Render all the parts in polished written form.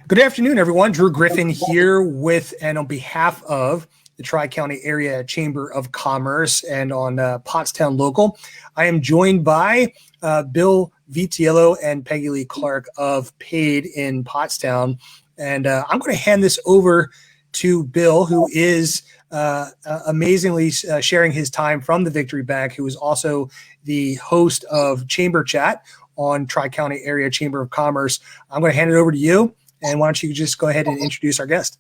Good afternoon, everyone. Drew Griffin here and on behalf of the Tri-County Area Chamber of Commerce and on Pottstown Local, I am joined by Bill Vitiello and Peggy Lee Clark of Paid in Pottstown. And I'm going to hand this over to Bill, who is amazingly sharing his time from the Victory Bank, who is also the host of Chamber Chat on Tri-County Area Chamber of Commerce. I'm going to hand it over to you. And why don't you just go ahead and introduce our guest?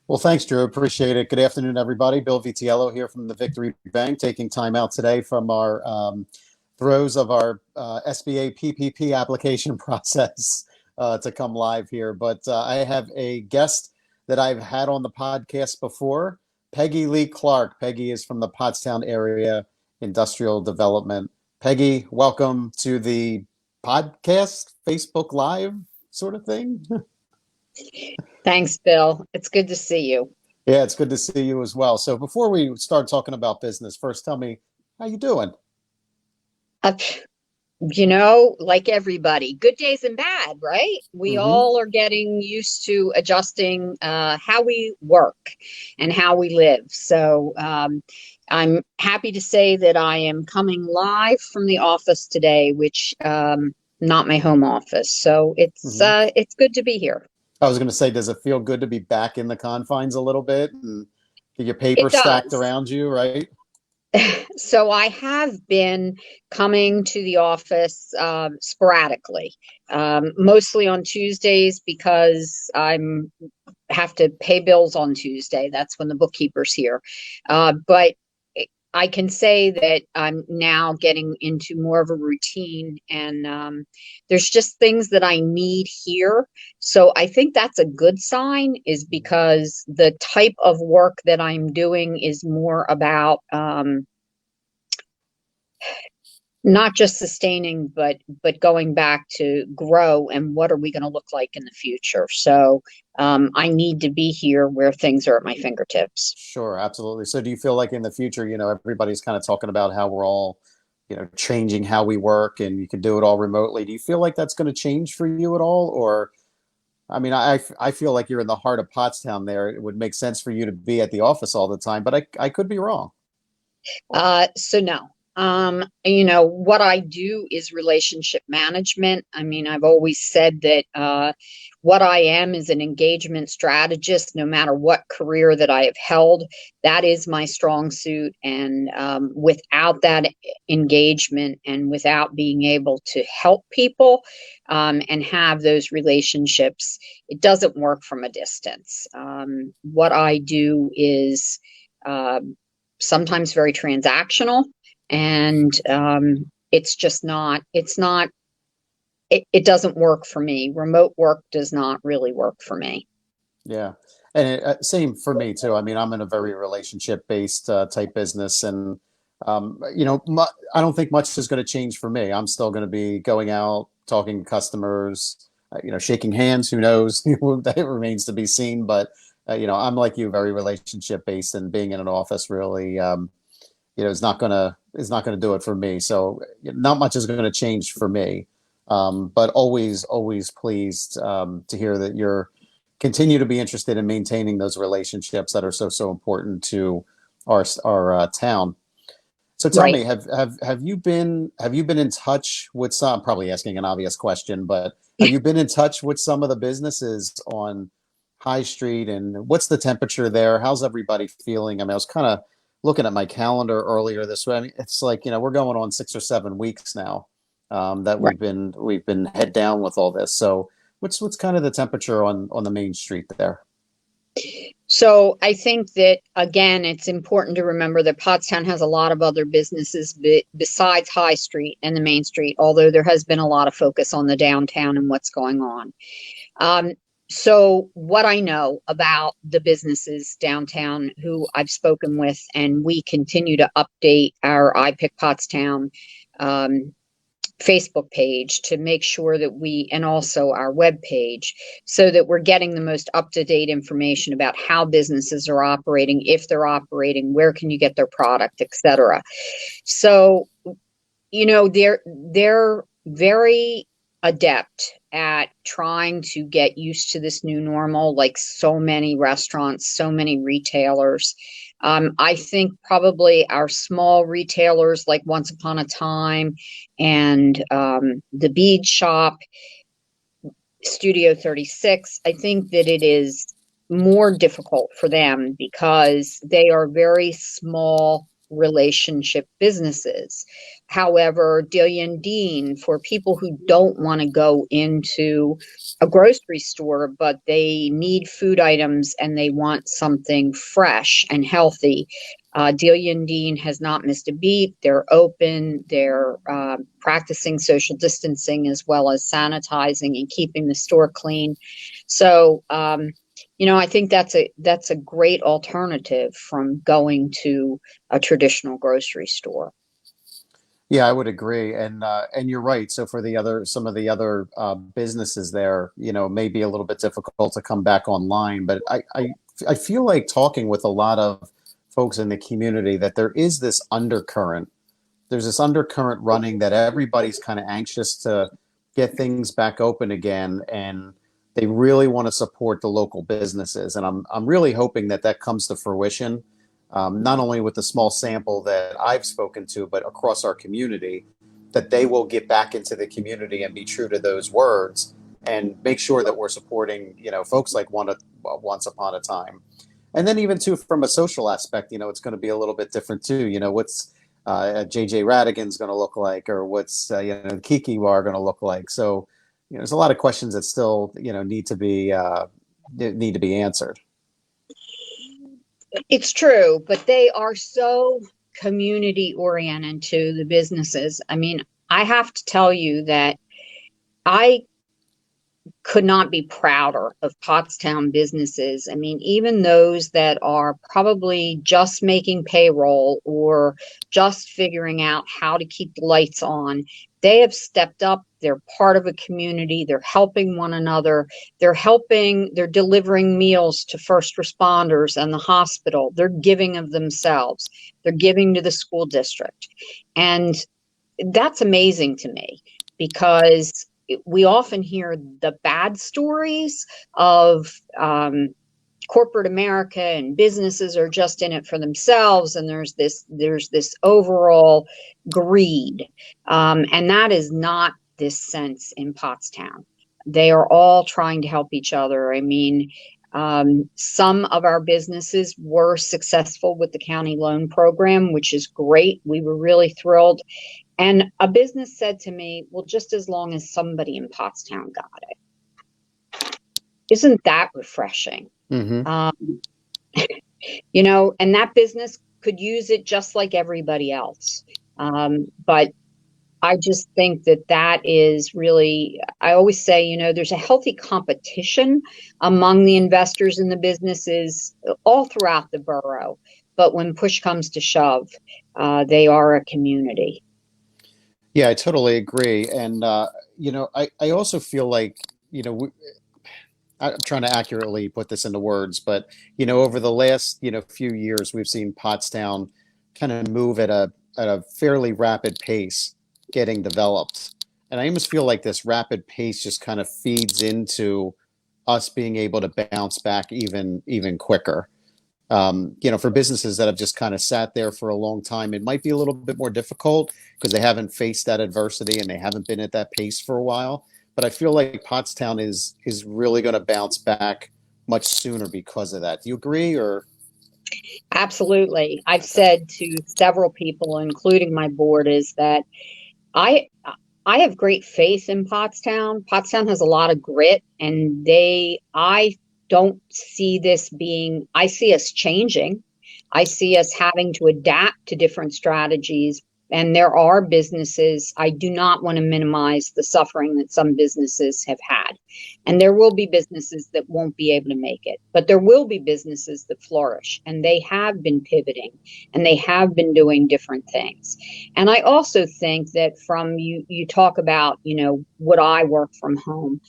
Well, thanks, Drew. Appreciate it. Good afternoon, everybody. Bill Vitiello here from the Victory Bank, taking time out today from our throes of our SBA PPP application process to come live here. But I have a guest that I've had on the podcast before, Peggy Lee Clark. Peggy is from the Pottstown Area Industrial Development. Peggy, welcome to the podcast, Facebook Live sort of thing. Thanks, Bill. It's good to see you. Yeah, it's good to see you as well. So before we start talking about business, first tell me, how you doing? Like everybody, good days and bad, right? We all are getting used to adjusting how we work and how we live. So I'm happy to say that I am coming live from the office today, which not my home office. So it's good to be here. I was going to say, does it feel good to be back in the confines a little bit and get your paper stacked around you, right? So I have been coming to the office sporadically, mostly on Tuesdays because have to pay bills on Tuesday. That's when the bookkeeper's here. But I can say that I'm now getting into more of a routine, and there's just things that I need here. So I think that's a good sign, is because the type of work that I'm doing is more about not just sustaining, but going back to grow and what are we going to look like in the future. So I need to be here where things are at my fingertips. Sure, absolutely. So do you feel like in the future, everybody's kind of talking about how we're all, changing how we work and you can do it all remotely. Do you feel like that's going to change for you at all? Or, I mean, I feel like you're in the heart of Pottstown there. It would make sense for you to be at the office all the time, but I could be wrong. So no. What I do is relationship management. I mean, I've always said that what I am is an engagement strategist, no matter what career that I have held. That is my strong suit. And without that engagement and without being able to help people and have those relationships, it doesn't work from a distance. What I do is sometimes very transactional. And it doesn't work for me. Remote work does not really work for me. Yeah. And same for me too. I mean, I'm in a very relationship-based type business, and I don't think much is going to change for me. I'm still going to be going out, talking to customers, shaking hands. Who knows? That remains to be seen. But I'm like you, very relationship-based, and being in an office really, is not going to do it for me. So not much is going to change for me. But always pleased to hear that you're continue to be interested in maintaining those relationships that are so important to our town. So tell me, have you been in touch with some? I'm probably asking an obvious question, but have you been in touch with some of the businesses on High Street, and what's the temperature there? How's everybody feeling? I mean, I was kind of looking at my calendar earlier this way. I mean, it's like, we're going on 6 or 7 weeks now that we've been head down with all this. So what's kind of the temperature on the main street there? So I think that, again, it's important to remember that Pottstown has a lot of other businesses besides High Street and the Main Street, although there has been a lot of focus on the downtown and what's going on. So what I know about the businesses downtown who I've spoken with, and we continue to update our iPick Pottstown Facebook page to make sure that and also our web page, so that we're getting the most up-to-date information about how businesses are operating, if they're operating, where can you get their product, etc. So, they're very adept at trying to get used to this new normal, like so many restaurants, so many retailers. I think probably our small retailers like Once Upon a Time and the Bead Shop, Studio 36, I think that it is more difficult for them because they are very small relationship businesses. However, Delia and Dean, for people who don't want to go into a grocery store, but they need food items and they want something fresh and healthy, Delia and Dean has not missed a beat. They're open. They're practicing social distancing as well as sanitizing and keeping the store clean. So, I think that's a great alternative from going to a traditional grocery store. Yeah, I would agree, and you're right. So for some of the other businesses there, it may be a little bit difficult to come back online. But I feel like talking with a lot of folks in the community that there is this undercurrent. There's this undercurrent running that everybody's kind of anxious to get things back open again, and they really want to support the local businesses. And I'm really hoping that that comes to fruition, not only with the small sample that I've spoken to, but across our community, that they will get back into the community and be true to those words and make sure that we're supporting, folks like Once Upon a Time. And then even too, from a social aspect, it's going to be a little bit different too. What's JJ Radigan's going to look like, or what's Kiki Bar going to look like. So there's a lot of questions that still need to be answered. It's true, but they are so community oriented to the businesses. I mean, I have to tell you that I could not be prouder of Pottstown businesses. I mean, even those that are probably just making payroll or just figuring out how to keep the lights on, they have stepped up. They're part of a community. They're helping one another. They're delivering meals to first responders and the hospital. They're giving of themselves. They're giving to the school district. And that's amazing to me because we often hear the bad stories of corporate America and businesses are just in it for themselves, and there's this overall greed, and that is not this sense in Pottstown. They are all trying to help each other. I mean, some of our businesses were successful with the county loan program, which is great. We were really thrilled. And a business said to me, well, just as long as somebody in Pottstown got it. Isn't that refreshing? Mm-hmm. And that business could use it just like everybody else. But I just think that is really, I always say, there's a healthy competition among the investors in the businesses all throughout the borough. But when push comes to shove, they are a community. Yeah, I totally agree. And, I also feel like, I'm trying to accurately put this into words, but, over the last, few years, we've seen Pottstown kind of move at a fairly rapid pace getting developed. And I almost feel like this rapid pace just kind of feeds into us being able to bounce back even quicker. For businesses that have just kind of sat there for a long time, it might be a little bit more difficult because they haven't faced that adversity and they haven't been at that pace for a while. But I feel like Pottstown is really going to bounce back much sooner because of that. Do you agree? Or Absolutely. I've said to several people, including my board, is that I have great faith in Pottstown. Pottstown has a lot of grit, and I don't see this I see us changing. I see us having to adapt to different strategies. And there are businesses, I do not want to minimize the suffering that some businesses have had. And there will be businesses that won't be able to make it, but there will be businesses that flourish, and they have been pivoting and they have been doing different things. And I also think that you talk about, would I work from home?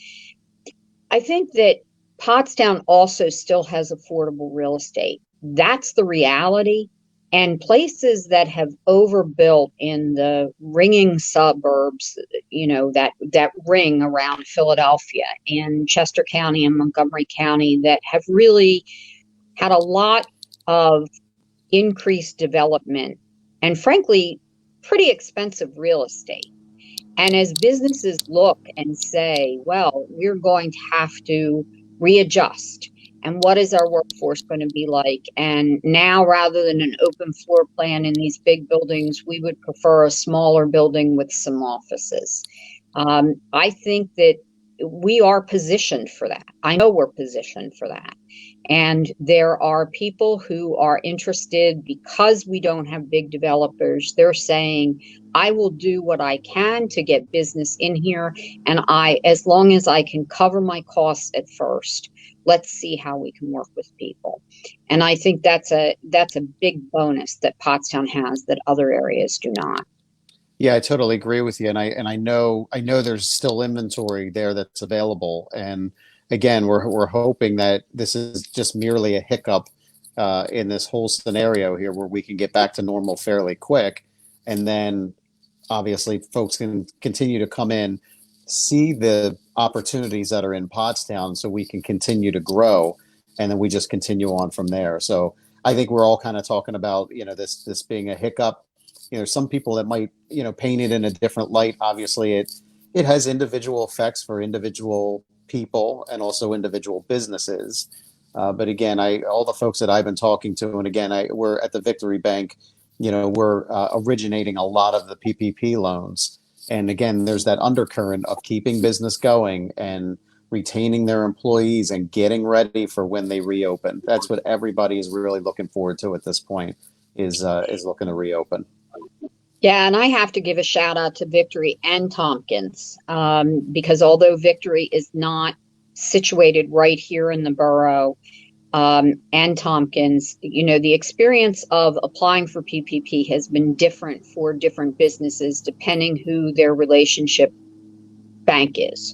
I think that Pottstown also still has affordable real estate. That's the reality. And places that have overbuilt in the ringing suburbs, that ring around Philadelphia and Chester County and Montgomery County, that have really had a lot of increased development and, frankly, pretty expensive real estate. And as businesses look and say, well, we're going to have to readjust. And what is our workforce going to be like? And now, rather than an open floor plan in these big buildings, we would prefer a smaller building with some offices. I think that we are positioned for that. I know we're positioned for that. And there are people who are interested because we don't have big developers. They're saying, I will do what I can to get business in here. And as long as I can cover my costs at first, let's see how we can work with people. And I think that's a big bonus that Pottstown has that other areas do not. Yeah, I totally agree with you, and I know there's still inventory there that's available. And again, we're hoping that this is just merely a hiccup in this whole scenario here, where we can get back to normal fairly quick, and then obviously folks can continue to come in, see the opportunities that are in Pottstown, so we can continue to grow, and then we just continue on from there. So I think we're all kind of talking about this being a hiccup. Some people that might paint it in a different light. Obviously, it has individual effects for individual people and also individual businesses. But again, all the folks that I've been talking to, and again, we're at the Victory Bank. We're originating a lot of the PPP loans, and again, there's that undercurrent of keeping business going and retaining their employees and getting ready for when they reopen. That's what everybody is really looking forward to at this point, is looking to reopen. Yeah, and I have to give a shout out to Victory and Tompkins, because although Victory is not situated right here in the borough, and Tompkins, the experience of applying for PPP has been different for different businesses depending who their relationship bank is.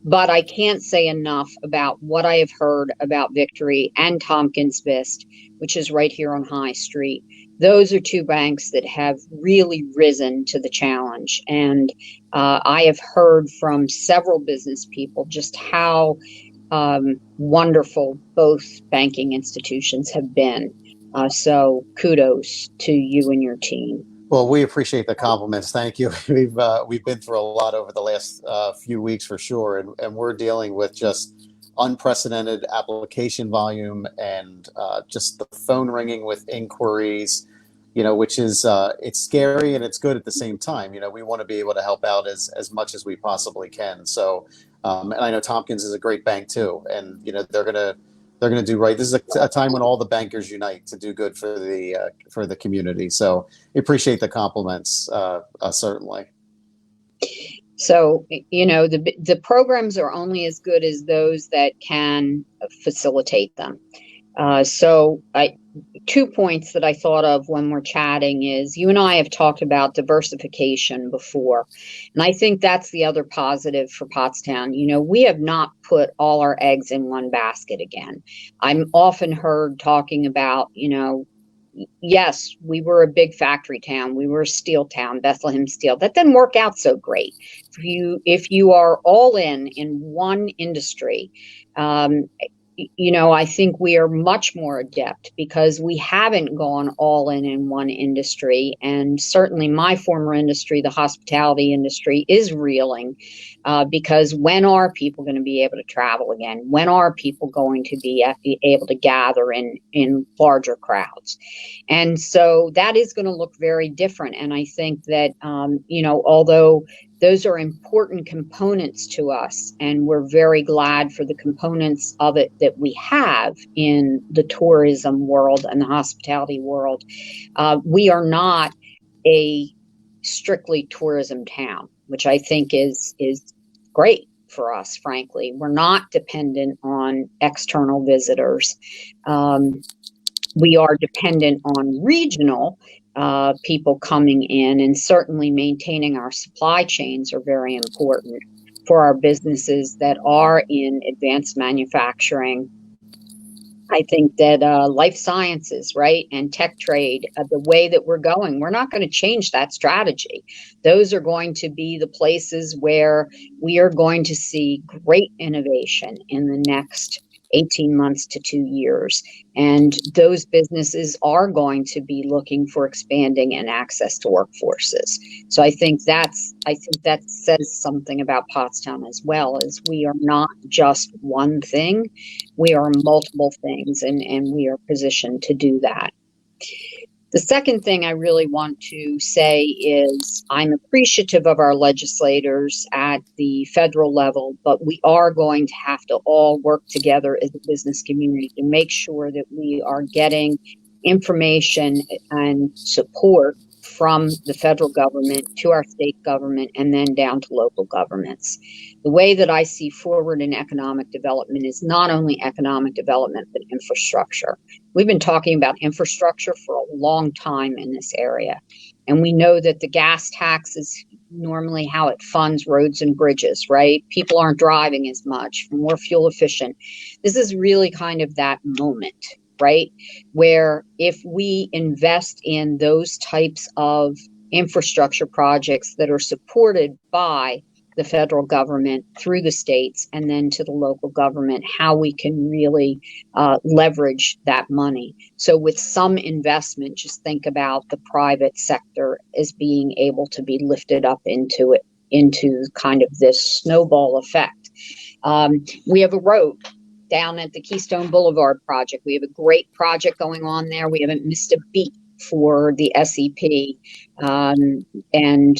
But I can't say enough about what I have heard about Victory and Tompkins Vist, which is right here on High Street. Those are two banks that have really risen to the challenge. And I have heard from several business people just how wonderful both banking institutions have been. So kudos to you and your team. Well, we appreciate the compliments. Thank you. We've been through a lot over the last few weeks for sure, and we're dealing with just unprecedented application volume and just the phone ringing with inquiries, which is it's scary and it's good at the same time. We want to be able to help out as much as we possibly can. So, and I know Tompkins is a great bank too, and they're gonna do right. This is a time when all the bankers unite to do good for the community. So we appreciate the compliments, certainly. So, the programs are only as good as those that can facilitate them. So 2 points that I thought of when we're chatting is, you and I have talked about diversification before. And I think that's the other positive for Pottstown. We have not put all our eggs in one basket again. I'm often heard talking about, yes, we were a big factory town. We were a steel town, Bethlehem Steel. That didn't work out so great. If you are all in one industry, I think we are much more adept because we haven't gone all in one industry. And certainly my former industry, the hospitality industry, is reeling because when are people going to be able to travel again? When are people going to be able to gather in larger crowds? And so that is going to look very different. And I think that, although those are important components to us, and we're very glad for the components of it that we have in the tourism world and the hospitality world. We are not a strictly tourism town, which I think is great for us, frankly. We're not dependent on external visitors. We are dependent on regional people coming in, and certainly maintaining our supply chains are very important for our businesses that are in advanced manufacturing I think that life sciences, right, and tech trade, the way that we're going, we're not going to change that strategy. Those are going to be the places where we are going to see great innovation in the next 18 months to 2 years. And those businesses are going to be looking for expanding and access to workforces. So I think that says something about Pottstown as well, is we are not just one thing, we are multiple things, and we are positioned to do that. The second thing I really want to say is I'm appreciative of our legislators at the federal level, but we are going to have to all work together as a business community to make sure that we are getting information and support from the federal government to our state government and then down to local governments. The way that I see forward in economic development is not only economic development, but infrastructure. We've been talking about infrastructure for a long time in this area. And we know that the gas tax is normally how it funds roads and bridges, right? People aren't driving as much, more fuel efficient. This is really kind of that moment, right? Where if we invest in those types of infrastructure projects that are supported by the federal government through the states and then to the local government, how we can really leverage that money. So with some investment, just think about the private sector as being able to be lifted up into kind of this snowball effect. We have a road down at the Keystone Boulevard project. We have a great project going on there. We haven't missed a beat for the SEP. And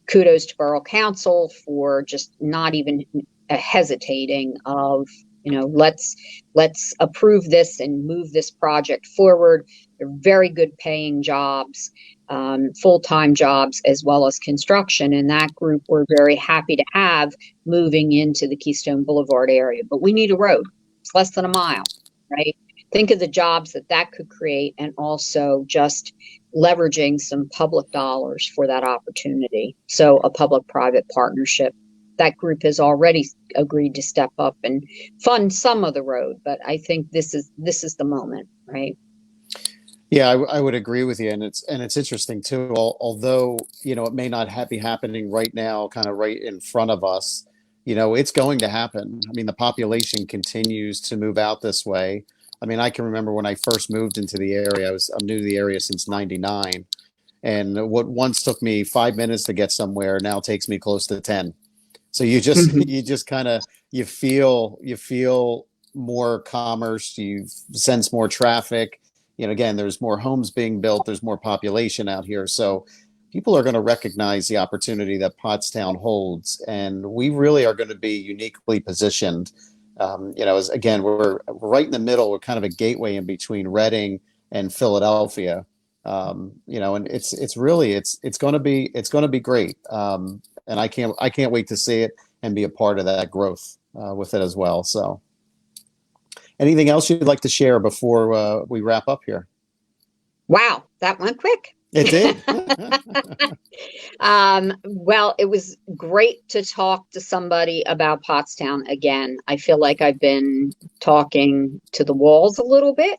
kudos to Borough Council for just not even hesitating of, let's approve this and move this project forward. They're very good paying jobs, full-time jobs, as well as construction. And that group we're very happy to have moving into the Keystone Boulevard area. But we need a road. It's less than a mile, right? Think of the jobs that could create, and also just leveraging some public dollars for that opportunity. So a public-private partnership. That group has already agreed to step up and fund some of the road, but I think this is the moment, right? Yeah, I would agree with you, and it's interesting too. Although it may not be happening right now, kind of right in front of us. It's going to happen. I mean, the population continues to move out this way. I mean, I can remember when I first moved into the area. I'm new to the area since '99, and what once took me 5 minutes to get somewhere now takes me close to 10. So you just kind of you feel more commerce, you sense more traffic. Again, there's more homes being built, there's more population out here, so people are going to recognize the opportunity that Pottstown holds, and we really are going to be uniquely positioned. As again, we're right in the middle. We're kind of a gateway in between Reading and Philadelphia. And it's going to be great. And I can't wait to see it and be a part of that growth with it as well. So, anything else you'd like to share before we wrap up here? Wow, that went quick. It did. Well, it was great to talk to somebody about Pottstown again. I feel like I've been talking to the walls a little bit.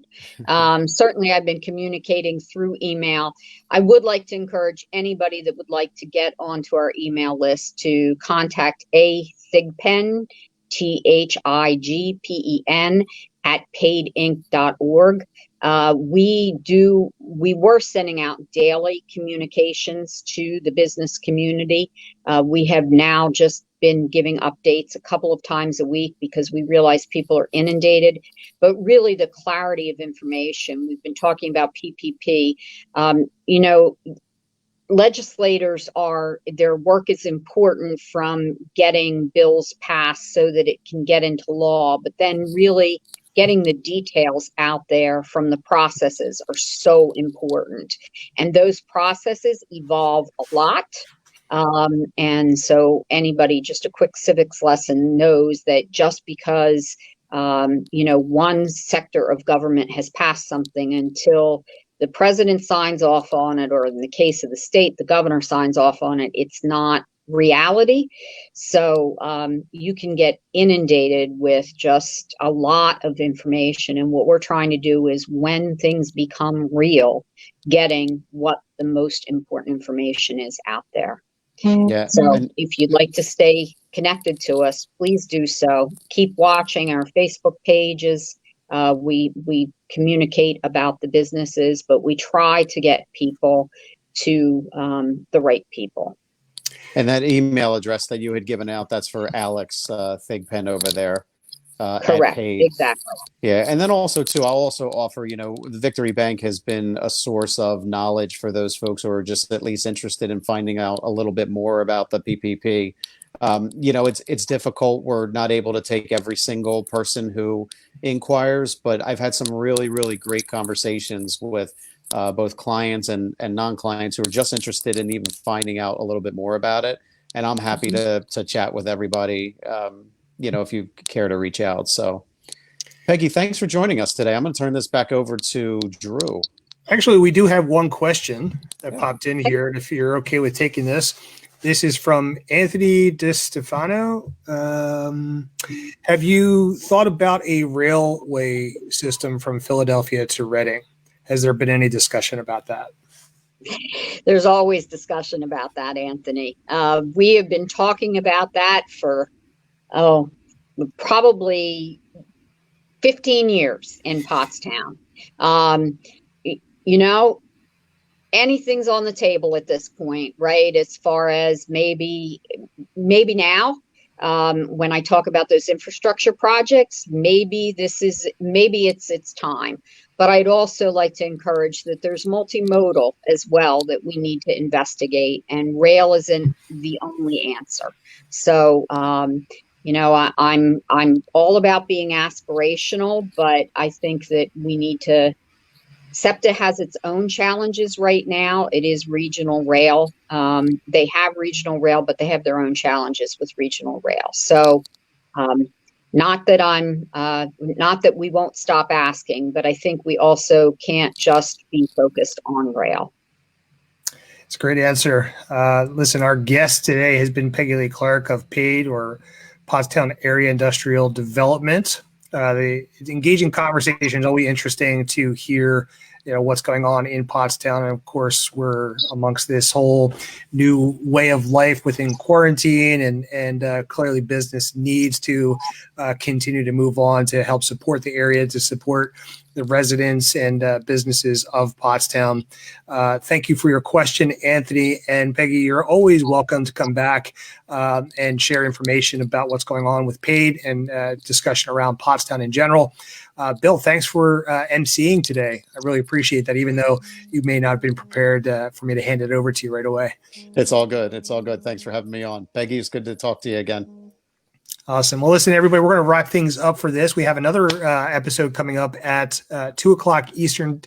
Certainly, I've been communicating through email. I would like to encourage anybody that would like to get onto our email list to contact Thigpen, THIGPEN, at paidinc.org. We were sending out daily communications to the business community. We have now just been giving updates a couple of times a week because we realize people are inundated, but really the clarity of information. We've been talking about PPP. Legislators their work is important, from getting bills passed so that it can get into law, but then really getting the details out there from the processes are so important. And those processes evolve a lot. And so anybody, just a quick civics lesson, knows that just because, one sector of government has passed something, until the president signs off on it, or in the case of the state, the governor signs off on it, it's not reality. So you can get inundated with just a lot of information. And what we're trying to do is, when things become real, getting what the most important information is out there. Yeah. So And if you'd like to stay connected to us, please do so. Keep watching our Facebook pages. We communicate about the businesses, but we try to get people to the right people. and that email address that you had given out, that's for Alex Thigpen over there at Correct. Paid. Exactly. Yeah, and then also too, I'll also offer, the Victory Bank has been a source of knowledge for those folks who are just at least interested in finding out a little bit more about the PPP. It's difficult. We're not able to take every single person who inquires, but I've had some really, really great conversations with both clients and non-clients who are just interested in even finding out a little bit more about it. And I'm happy to chat with everybody, if you care to reach out. So, Peggy, thanks for joining us today. I'm going to turn this back over to Drew. Actually, we do have one question that popped in Okay. here, and if you're okay with taking this. This is from Anthony DiStefano. Have you thought about a railway system from Philadelphia to Reading? Has there been any discussion about that? There's always discussion about that, Anthony. We have been talking about that for, probably 15 years in Pottstown. Anything's on the table at this point, right? As far as maybe now, when I talk about those infrastructure projects, maybe it's time. But I'd also like to encourage that there's multimodal as well that we need to investigate, and rail isn't the only answer. So, I'm all about being aspirational, but I think that we need to. SEPTA has its own challenges right now. It is regional rail. They have regional rail, but they have their own challenges with regional rail. So, not that we won't stop asking, but I think we also can't just be focused on rail. It's a great answer. Listen, our guest today has been Peggy Lee Clark of PAID, or Pottstown Area Industrial Development. The engaging conversation is always interesting to hear, what's going on in Pottstown. And of course, we're amongst this whole new way of life within quarantine, and clearly business needs to continue to move on to help support the area, to support the residents and businesses of Pottstown. Thank you for your question, Anthony. And Peggy, you're always welcome to come back and share information about what's going on with PAID and discussion around Pottstown in general. Bill, thanks for emceeing today. I really appreciate that, even though you may not have been prepared for me to hand it over to you right away. It's all good. It's all good. Thanks for having me on. Peggy, it's good to talk to you again. Awesome. Well, listen, everybody, we're going to wrap things up for this. We have another episode coming up at 2 o'clock Eastern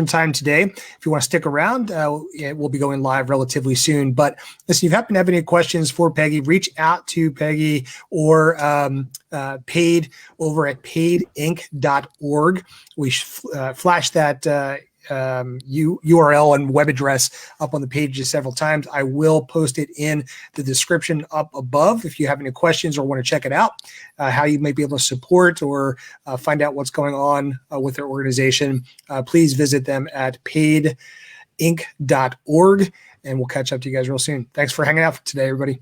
time today. If you want to stick around, we'll be going live relatively soon. But listen, if you happen to have any questions for Peggy, reach out to Peggy or PAID over at paidinc.org. We flash that URL and web address up on the pages several times. I will post it in the description up above if you have any questions or want to check it out, how you may be able to support or find out what's going on with their organization. Please visit them at paidinc.org, and we'll catch up to you guys real soon. Thanks for hanging out today, everybody.